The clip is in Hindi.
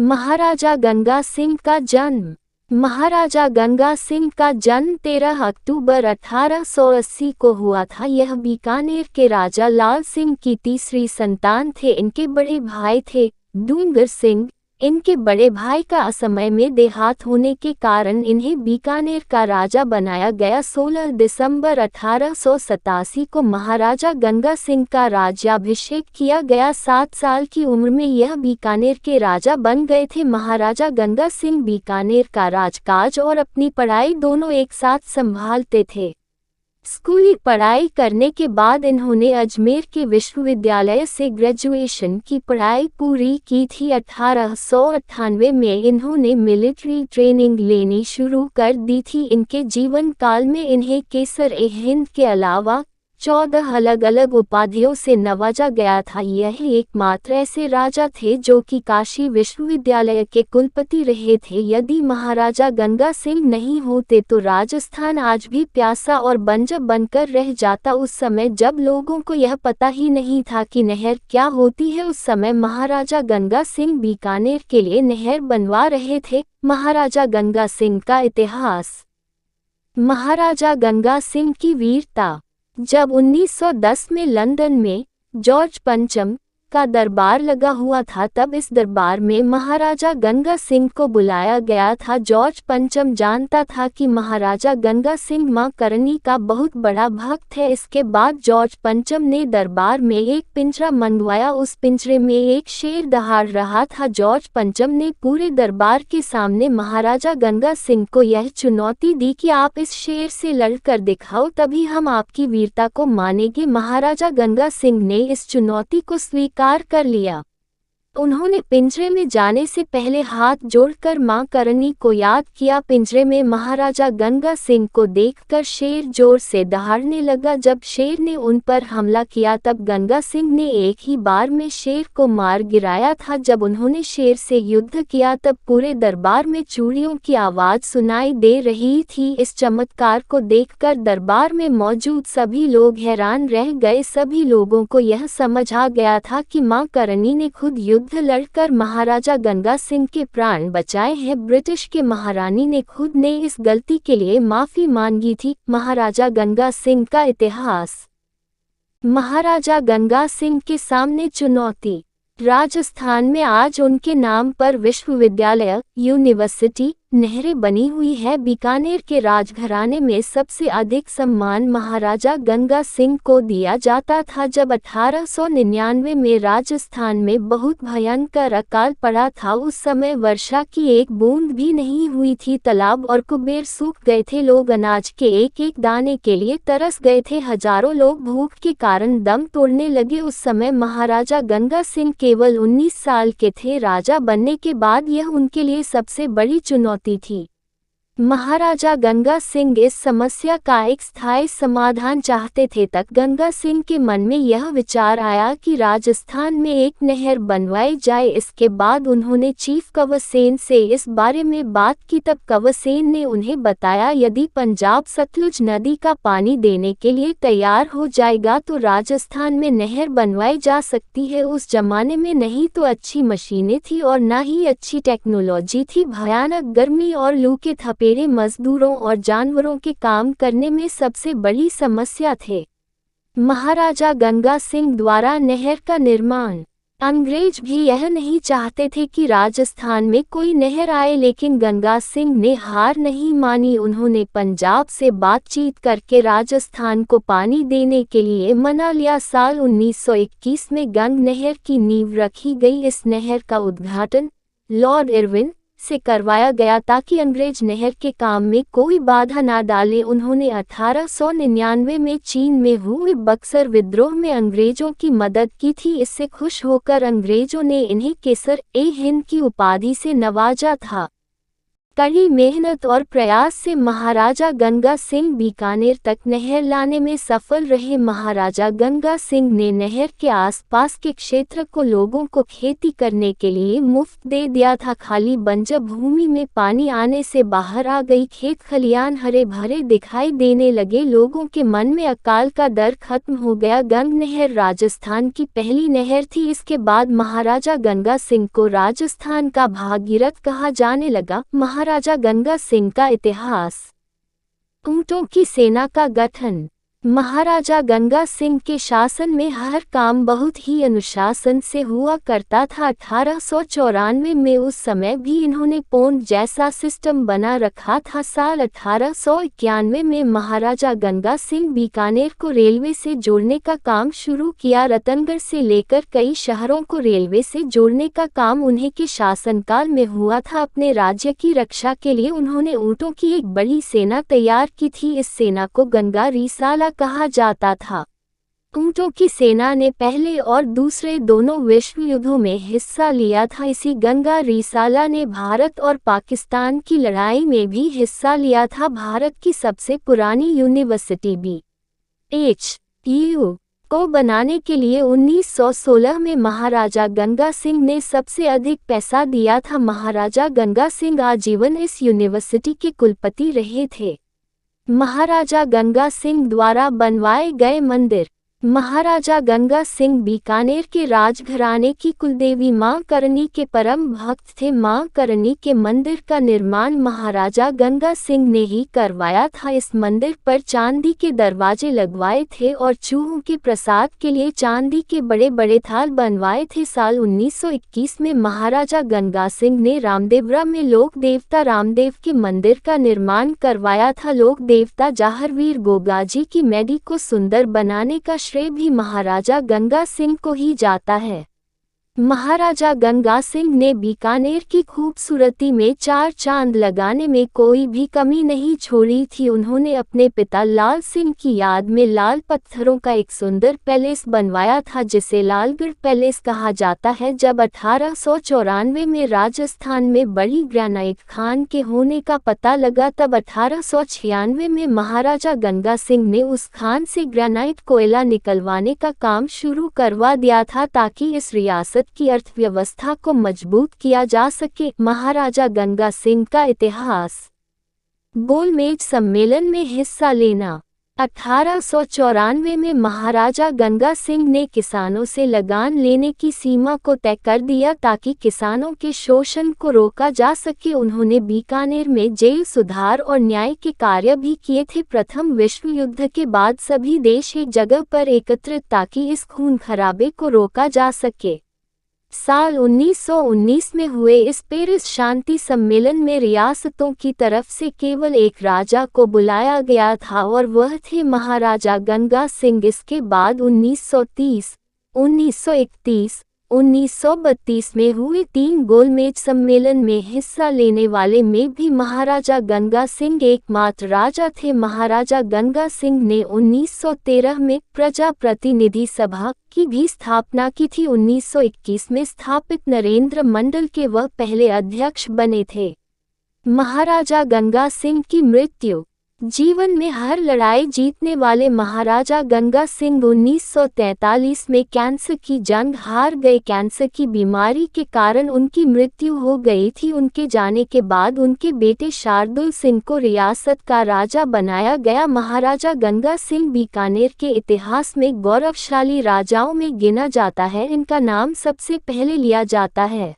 महाराजा गंगा सिंह का जन्म। महाराजा गंगा सिंह का जन्म 13 अक्टूबर 1880 को हुआ था। यह बीकानेर के राजा लाल सिंह की तीसरी संतान थे। इनके बड़े भाई थे डूंगर सिंह। इनके बड़े भाई का असमय में देहांत होने के कारण इन्हें बीकानेर का राजा बनाया गया। 16 दिसंबर 1887 को महाराजा गंगा सिंह का राज्याभिषेक किया गया। 7 साल की उम्र में यह बीकानेर के राजा बन गए थे। महाराजा गंगा सिंह बीकानेर का राजकाज और अपनी पढ़ाई दोनों एक साथ संभालते थे। स्कूली पढ़ाई करने के बाद इन्होंने अजमेर के विश्वविद्यालय से ग्रेजुएशन की पढ़ाई पूरी की थी। 1898 में इन्होंने मिलिट्री ट्रेनिंग लेनी शुरू कर दी थी। इनके जीवन काल में इन्हें केसर-ए-हिंद के अलावा 14 अलग अलग उपाधियों से नवाजा गया था। यह एकमात्र ऐसे राजा थे जो कि काशी विश्वविद्यालय के कुलपति रहे थे। यदि महाराजा गंगा सिंह नहीं होते तो राजस्थान आज भी प्यासा और बंजर बनकर रह जाता। उस समय जब लोगों को यह पता ही नहीं था कि नहर क्या होती है, उस समय महाराजा गंगा सिंह बीकानेर के लिए नहर बनवा रहे थे। महाराजा गंगा सिंह का इतिहास। महाराजा गंगा सिंह की वीरता। जब 1910 में लंदन में जॉर्ज पंचम का दरबार लगा हुआ था, तब इस दरबार में महाराजा गंगा सिंह को बुलाया गया था। जॉर्ज पंचम जानता था कि महाराजा गंगा सिंह मां करनी का बहुत बड़ा भक्त है। इसके बाद जॉर्ज पंचम ने दरबार में एक पिंजरा मंगवाया। उस पिंजरे में एक शेर दहाड़ रहा था। जॉर्ज पंचम ने पूरे दरबार के सामने महाराजा गंगा सिंह को यह चुनौती दी कि आप इस शेर से लड़कर दिखाओ, तभी हम आपकी वीरता को मानेंगे। महाराजा गंगा सिंह ने इस चुनौती को स्वीकार कर लिया। उन्होंने पिंजरे में जाने से पहले हाथ जोड़कर मां करनी को याद किया। पिंजरे में महाराजा गंगा सिंह को देखकर शेर जोर से दहाड़ने लगा। जब शेर ने उन पर हमला किया तब गंगा सिंह ने एक ही बार में शेर को मार गिराया था। जब उन्होंने शेर से युद्ध किया तब पूरे दरबार में चूड़ियों की आवाज सुनाई दे रही थी। इस चमत्कार को देखकर दरबार में मौजूद सभी लोग हैरान रह गए। सभी लोगों को यह समझ आ गया था कि मां करनी ने खुद युद्ध लड़कर महाराजा गंगा सिंह के प्राण बचाए हैं। ब्रिटिश के महारानी ने खुद ने इस गलती के लिए माफी मांगी थी। महाराजा गंगा सिंह का इतिहास। महाराजा गंगा सिंह के सामने चुनौती। राजस्थान में आज उनके नाम पर विश्वविद्यालय, यूनिवर्सिटी, नहरें बनी हुई है। बीकानेर के राजघराने में सबसे अधिक सम्मान महाराजा गंगा सिंह को दिया जाता था। जब 1899 में राजस्थान में बहुत भयंकर अकाल पड़ा था, उस समय वर्षा की एक बूंद भी नहीं हुई थी। तालाब और कुबेर सूख गए थे। लोग अनाज के एक एक दाने के लिए तरस गए थे। हजारों लोग भूख के कारण दम तोड़ने लगे। उस समय महाराजा गंगा सिंह केवल 19 साल के थे। राजा बनने के बाद यह उनके लिए सबसे बड़ी चुनौती थी। महाराजा गंगा सिंह इस समस्या का एक स्थायी समाधान चाहते थे। तक गंगा सिंह के मन में यह विचार आया कि राजस्थान में एक नहर बनवाई जाए। इसके बाद उन्होंने चीफ कंवर सेन से इस बारे में बात की। तब कंवर सेन ने उन्हें बताया, यदि पंजाब सतलुज नदी का पानी देने के लिए तैयार हो जाएगा तो राजस्थान में नहर बनवाई जा सकती है। उस जमाने में नहीं तो अच्छी मशीनें थी और न ही अच्छी टेक्नोलॉजी थी। भयानक गर्मी और लू के थपेड़े मजदूरों और जानवरों के काम करने में सबसे बड़ी समस्या थे। महाराजा गंगा सिंह द्वारा नहर का निर्माण। अंग्रेज भी यह नहीं चाहते थे कि राजस्थान में कोई नहर आए, लेकिन गंगा सिंह ने हार नहीं मानी। उन्होंने पंजाब से बातचीत करके राजस्थान को पानी देने के लिए मना लिया। साल 1921 में गंग नहर की नींव रखी गई। इस नहर का उद्घाटन लॉर्ड इरविन से करवाया गया ताकि अंग्रेज नहर के काम में कोई बाधा न डाले। उन्होंने 1899 में चीन में हुए बक्सर विद्रोह में अंग्रेजों की मदद की थी। इससे खुश होकर अंग्रेजों ने इन्हें केसर-ए-हिंद की उपाधि से नवाजा था। कड़ी मेहनत और प्रयास से महाराजा गंगा सिंह बीकानेर तक नहर लाने में सफल रहे। महाराजा गंगा सिंह ने नहर के आसपास के क्षेत्र को लोगों को खेती करने के लिए मुफ्त दे दिया था। खाली बंजर भूमि में पानी आने से बाहर आ गई, खेत खलियान हरे भरे दिखाई देने लगे, लोगों के मन में अकाल का डर खत्म हो गया। गंग नहर राजस्थान की पहली नहर थी। इसके बाद महाराजा गंगा सिंह को राजस्थान का भागीरथ कहा जाने लगा। महाराजा गंगा सिंह का इतिहास। ऊंटों की सेना का गठन। महाराजा गंगा सिंह के शासन में हर काम बहुत ही अनुशासन से हुआ करता था। 1894 में उस समय भी इन्होंने पोंड जैसा सिस्टम बना रखा था। साल 1891 में महाराजा गंगा सिंह बीकानेर को रेलवे से जोड़ने का काम शुरू किया। रतनगढ़ से लेकर कई शहरों को रेलवे से जोड़ने का काम उन्हीं के शासनकाल में हुआ था। अपने राज्य की रक्षा के लिए उन्होंने ऊंटों की एक बड़ी सेना तैयार की थी। इस सेना को गंगा रिसाला कहा जाता था। ऊंटों की सेना ने पहले और दूसरे दोनों विश्व युद्धों में हिस्सा लिया था। इसी गंगा रिसाला ने भारत और पाकिस्तान की लड़ाई में भी हिस्सा लिया था। भारत की सबसे पुरानी यूनिवर्सिटी BHU को बनाने के लिए 1916 में महाराजा गंगा सिंह ने सबसे अधिक पैसा दिया था। महाराजा गंगा सिंह आजीवन इस यूनिवर्सिटी के कुलपति रहे थे। महाराजा गंगा सिंह द्वारा बनवाए गए मंदिर। महाराजा गंगा सिंह बीकानेर के राजघराने की कुलदेवी मां करणी के परम भक्त थे। मां करणी के मंदिर का निर्माण महाराजा गंगा सिंह ने ही करवाया था। इस मंदिर पर चांदी के दरवाजे लगवाए थे और चूहों के प्रसाद के लिए चांदी के बड़े बड़े थाल बनवाए थे। साल 1921 में महाराजा गंगा सिंह ने रामदेवरा में लोक देवता रामदेव के मंदिर का निर्माण करवाया था। लोक देवता जाहरवीर गोगाजी की मेडी को सुंदर बनाने का श्रेय भी महाराजा गंगा सिंह को ही जाता है। महाराजा गंगा सिंह ने बीकानेर की खूबसूरती में चार चांद लगाने में कोई भी कमी नहीं छोड़ी थी। उन्होंने अपने पिता लाल सिंह की याद में लाल पत्थरों का एक सुंदर पैलेस बनवाया था जिसे लालगढ़ पैलेस कहा जाता है। जब 1894 में राजस्थान में बड़ी ग्रेनाइट खान के होने का पता लगा तब 1896 में महाराजा गंगा सिंह ने उस खान से ग्रेनाइट कोयला निकलवाने का काम शुरू करवा दिया था ताकि इस रियासत की अर्थव्यवस्था को मजबूत किया जा सके। महाराजा गंगा सिंह का इतिहास। गोलमेज सम्मेलन में हिस्सा लेना। 1894 में महाराजा गंगा सिंह ने किसानों से लगान लेने की सीमा को तय कर दिया ताकि किसानों के शोषण को रोका जा सके। उन्होंने बीकानेर में जेल सुधार और न्याय के कार्य भी किए थे। प्रथम विश्व युद्ध के बाद सभी देश एक जगह पर एकत्रित ताकि इस खून खराबे को रोका जा सके। साल 1919 में हुए इस पेरिस शांति सम्मेलन में रियासतों की तरफ से केवल एक राजा को बुलाया गया था और वह थे महाराजा गंगा सिंह। इसके बाद 1930, 1931, 1932 में हुए 3 गोलमेज सम्मेलन में हिस्सा लेने वाले में भी महाराजा गंगा सिंह एकमात्र राजा थे। महाराजा गंगा सिंह ने 1913 में प्रजा प्रतिनिधि सभा की भी स्थापना की थी। 1921 में स्थापित नरेंद्र मंडल के वह पहले अध्यक्ष बने थे। महाराजा गंगा सिंह की मृत्यु। जीवन में हर लड़ाई जीतने वाले महाराजा गंगा सिंह 1943 में कैंसर की जंग हार गए। कैंसर की बीमारी के कारण उनकी मृत्यु हो गई थी। उनके जाने के बाद उनके बेटे शार्दुल सिंह को रियासत का राजा बनाया गया। महाराजा गंगा सिंह बीकानेर के इतिहास में गौरवशाली राजाओं में गिना जाता है। इनका नाम सबसे पहले लिया जाता है।